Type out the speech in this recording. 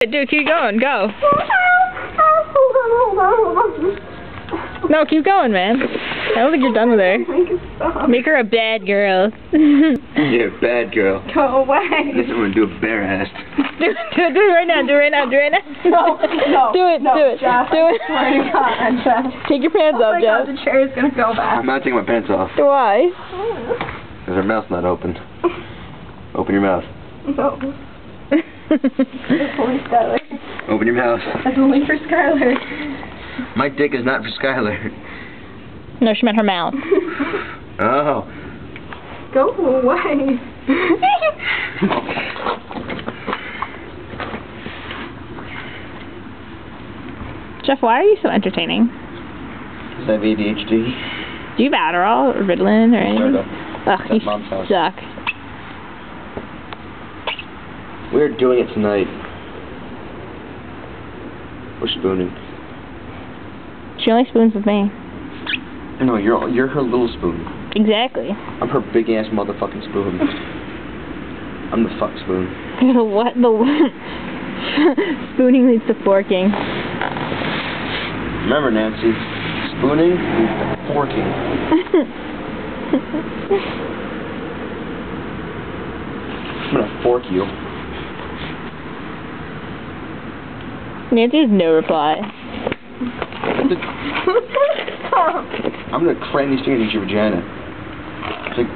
Dude, keep going. Go. No, keep going, man. I don't think you're done with her. Make her a bad girl. Yeah, bad girl. Go away. This I'm gonna do a bare ass. Do it right now. Do it right now. Do it right now. No. Do it. No, Do it. Jeff, Do it. I swear to God, Jeff. Take your pants Oh off, my Jeff. God, the chair is gonna go back. I'm not taking my pants off. Why? Because her mouth's not open. Open your mouth. No. It's only Skylar. Open your mouth. That's only for Skylar. My dick is not for Skylar. No, she meant her mouth. Oh. Go away. Jeff, why are you so entertaining? Does I have ADHD? Do you have Adderall or Ritalin or anything? Ugh, you Mom's house. suck. We're doing it tonight. We're spooning. She only spoons with me. No, you're her little spoon. Exactly. I'm her big ass motherfucking spoon. I'm the fuck spoon. What the... Spooning leads to forking. Remember, Nancy, spooning leads to forking. I'm gonna fork you. Nancy has no reply. I'm gonna cram these fingers into your vagina. It's like